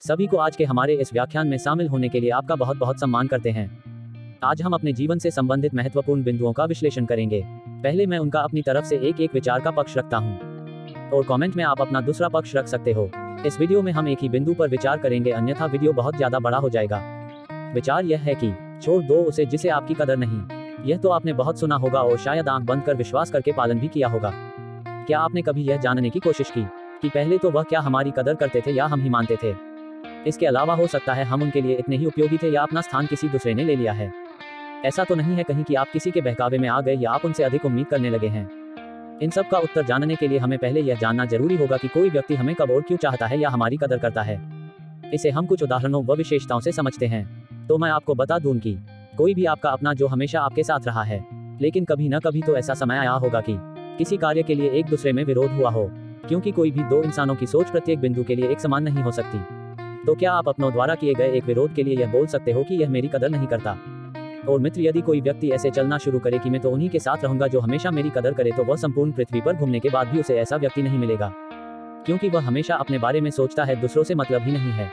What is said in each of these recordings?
सभी को आज के हमारे इस व्याख्यान में शामिल होने के लिए आपका बहुत बहुत सम्मान करते हैं। आज हम अपने जीवन से संबंधित महत्वपूर्ण बिंदुओं का विश्लेषण करेंगे। पहले मैं उनका अपनी तरफ से एक एक विचार का पक्ष रखता हूँ और कमेंट में आप अपना दूसरा पक्ष रख सकते हो। इस वीडियो में हम एक ही बिंदु पर विचार करेंगे, अन्यथा वीडियो बहुत ज्यादा बड़ा हो जाएगा। विचार यह है कि छोड़ दो उसे जिसे आपकी कदर नहीं। यह तो आपने बहुत सुना होगा और शायद आंख बंद कर विश्वास करके पालन भी किया होगा। क्या आपने कभी यह जानने की कोशिश की कि पहले तो वह क्या हमारी कदर करते थे या हम ही मानते थे? इसके अलावा हो सकता है हम उनके लिए इतने ही उपयोगी थे या अपना स्थान किसी दूसरे ने ले लिया है। ऐसा तो नहीं है कहीं कि आप किसी के बहकावे में आ गए या आप उनसे अधिक उम्मीद करने लगे हैं। इन सब का उत्तर जानने के लिए हमें पहले यह जानना जरूरी होगा कि कोई व्यक्ति हमें कब और क्यों चाहता है या हमारी कदर करता है। इसे हम कुछ उदाहरणों व विशेषताओं से समझते हैं। तो मैं आपको बता दूं कि कोई भी आपका अपना जो हमेशा आपके साथ रहा है, लेकिन कभी न कभी तो ऐसा समय आया होगा कि किसी कार्य के लिए एक दूसरे में विरोध हुआ हो, क्योंकि कोई भी दो इंसानों की सोच प्रत्येक बिंदु के लिए एक समान नहीं हो सकती। तो क्या आप अपनों द्वारा किए गए एक विरोध के लिए यह बोल सकते हो कि यह मेरी कदर नहीं करता? और मित्र, यदि कोई व्यक्ति ऐसे चलना शुरू करे कि मैं तो उन्हीं के साथ रहूंगा जो हमेशा मेरी कदर करे, तो वह संपूर्ण पृथ्वी पर घूमने के बाद भी उसे ऐसा व्यक्ति नहीं मिलेगा, क्योंकि वह हमेशा अपने बारे में सोचता है, दूसरों से मतलब ही नहीं है।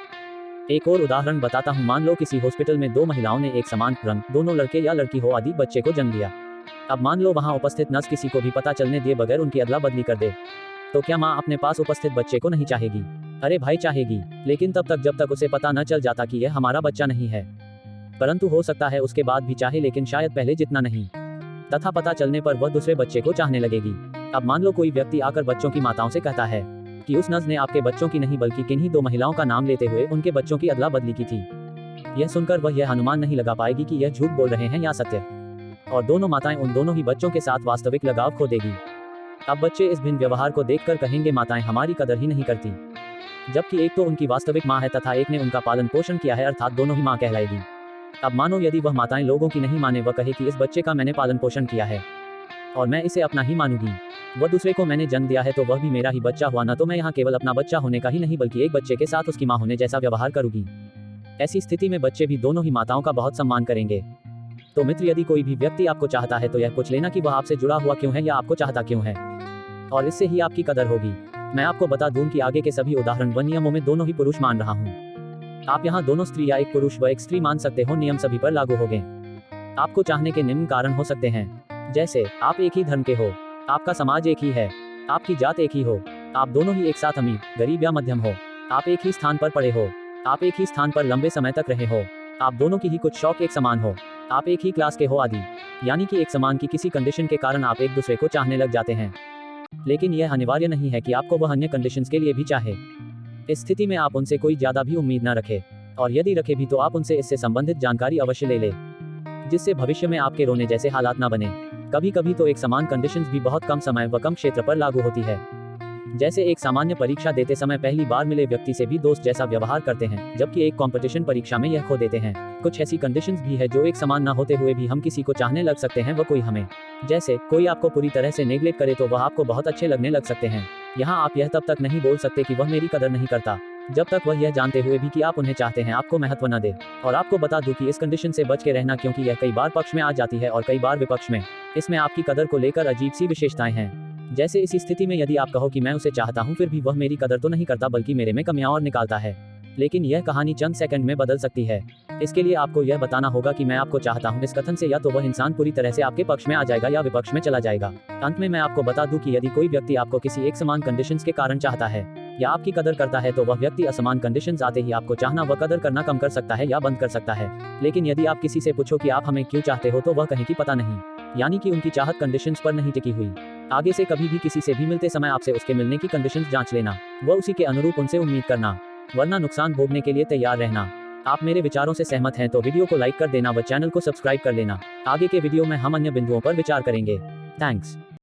एक और उदाहरण बताता हूँ। मान लो किसी हॉस्पिटल में दो महिलाओं ने एक समान रंग, दोनों लड़के या लड़की हो आदि बच्चे को जन्म दिया। अब मान लो वहाँ उपस्थित नर्स किसी को भी पता चलने दिए बगैर उनकी अदला बदली कर दे, तो क्या माँ अपने पास उपस्थित बच्चे को नहीं चाहेगी? अरे भाई, चाहेगी, लेकिन तब तक जब तक उसे पता न चल जाता कि यह हमारा बच्चा नहीं है। परंतु हो सकता है उसके बाद भी चाहे, लेकिन शायद पहले जितना नहीं, तथा पता चलने पर वह दूसरे बच्चे को चाहने लगेगी। अब मान लो कोई व्यक्ति आकर बच्चों की माताओं से कहता है कि उस नर्स ने आपके बच्चों की नहीं बल्कि किन्हीं दो महिलाओं का नाम लेते हुए उनके बच्चों की अदला बदली की थी। यह सुनकर वह यह अनुमान नहीं लगा पाएगी कि यह झूठ बोल रहे हैं या सत्य, और दोनों माताएं उन दोनों ही बच्चों के साथ वास्तविक लगाव खो देगी। अब बच्चे इस भिन्न व्यवहार को देखकर कहेंगे, माताएं हमारी कदर ही नहीं करती, जबकि एक तो उनकी वास्तविक माँ है तथा एक ने उनका पालन पोषण किया है, अर्थात दोनों ही माँ कहलाएगी। अब मानो यदि वह माताएं लोगों की नहीं माने, वह कहे कि इस बच्चे का मैंने पालन पोषण किया है और मैं इसे अपना ही मानूंगी, वह दूसरे को मैंने जन्म दिया है तो वह भी मेरा ही बच्चा हुआ, ना तो मैं यहाँ केवल अपना बच्चा होने का ही नहीं बल्कि एक बच्चे के साथ उसकी माँ होने जैसा व्यवहार करूंगी। ऐसी स्थिति में बच्चे भी दोनों ही माताओं का बहुत सम्मान करेंगे। तो मित्र, यदि कोई भी व्यक्ति आपको चाहता है तो यह पूछ लेना कि वह आपसे जुड़ा हुआ क्यों है या आपको चाहता क्यों है, और इससे ही आपकी कदर होगी। मैं आपको बता दूं कि आगे के सभी उदाहरण व नियमों में दोनों ही पुरुष मान रहा हूँ। आप यहाँ दोनों स्त्री या एक पुरुष व एक स्त्री मान सकते हो, नियम सभी पर लागू होंगे। आपको चाहने के निम्न कारण हो सकते हैं, जैसे आप एक ही धर्म के हो, आपका समाज एक ही है, आपकी जात एक ही हो, आप दोनों ही एक साथ अमीर, गरीब या मध्यम हो, आप एक ही स्थान पर पढ़े हो, आप एक ही स्थान पर लंबे समय तक रहे हो, आप दोनों की ही कुछ शौक एक समान हो, आप एक ही क्लास के हो आदि। यानी कि एक समान की किसी कंडीशन के कारण आप एक दूसरे को चाहने लग जाते हैं। लेकिन यह अनिवार्य नहीं है कि आपको वह अन्य कंडीशंस के लिए भी चाहे। इस स्थिति में आप उनसे कोई ज्यादा भी उम्मीद न रखें, और यदि रखे भी तो आप उनसे इससे संबंधित जानकारी अवश्य ले लें, जिससे भविष्य में आपके रोने जैसे हालात न बने। कभी कभी तो एक समान कंडीशंस भी बहुत कम समय व कम क्षेत्र पर लागू होती है। जैसे एक सामान्य परीक्षा देते समय पहली बार मिले व्यक्ति से भी दोस्त जैसा व्यवहार करते हैं, जबकि एक कंपटीशन परीक्षा में यह खो देते हैं। कुछ ऐसी कंडीशंस भी है जो एक समान न होते हुए भी हम किसी को चाहने लग सकते हैं व कोई हमें। जैसे कोई आपको पूरी तरह से नेग्लेक्ट करे तो वह आपको बहुत अच्छे लगने लग सकते हैं। यहाँ आप यह तब तक नहीं बोल सकते कि वह मेरी कदर नहीं करता, जब तक वह यह जानते हुए भी कि आप उन्हें चाहते हैं आपको महत्व न दे। और आपको बता दूं कि इस कंडीशन से बच के रहना, क्योंकि यह कई बार पक्ष में आ जाती है और कई बार विपक्ष में। इसमें आपकी कदर को लेकर अजीब सी विशेषताएं हैं। जैसे इसी स्थिति में यदि आप कहो कि मैं उसे चाहता हूं फिर भी वह मेरी कदर तो नहीं करता बल्कि मेरे में कमियां और निकालता है, लेकिन यह कहानी चंद सेकंड में बदल सकती है। इसके लिए आपको यह बताना होगा कि मैं आपको चाहता हूं। इस कथन से या तो वह इंसान पूरी तरह से आपके पक्ष में आ जाएगा या विपक्ष में चला जाएगा। अंत में मैं आपको बता दूं कि यदि कोई व्यक्ति आपको किसी एक समान कंडीशंस के कारण चाहता है या आपकी कदर करता है, तो वह व्यक्ति असमान कंडीशंस आते ही आपको चाहना व कदर करना कम कर सकता है या बंद कर सकता है। लेकिन यदि आप किसी से पूछो कि आप हमें क्यों चाहते हो, तो वह कहे कि पता नहीं, यानी कि उनकी चाहत कंडीशंस पर नहीं टिकी हुई। आगे से कभी भी किसी से भी मिलते समय आपसे उसके मिलने की कंडीशंस जांच लेना व उसी के अनुरूप उनसे उम्मीद करना, वरना नुकसान भोगने के लिए तैयार रहना। आप मेरे विचारों से सहमत हैं तो वीडियो को लाइक कर देना व चैनल को सब्सक्राइब कर लेना। आगे के वीडियो में हम अन्य बिंदुओं पर विचार करेंगे। थैंक्स।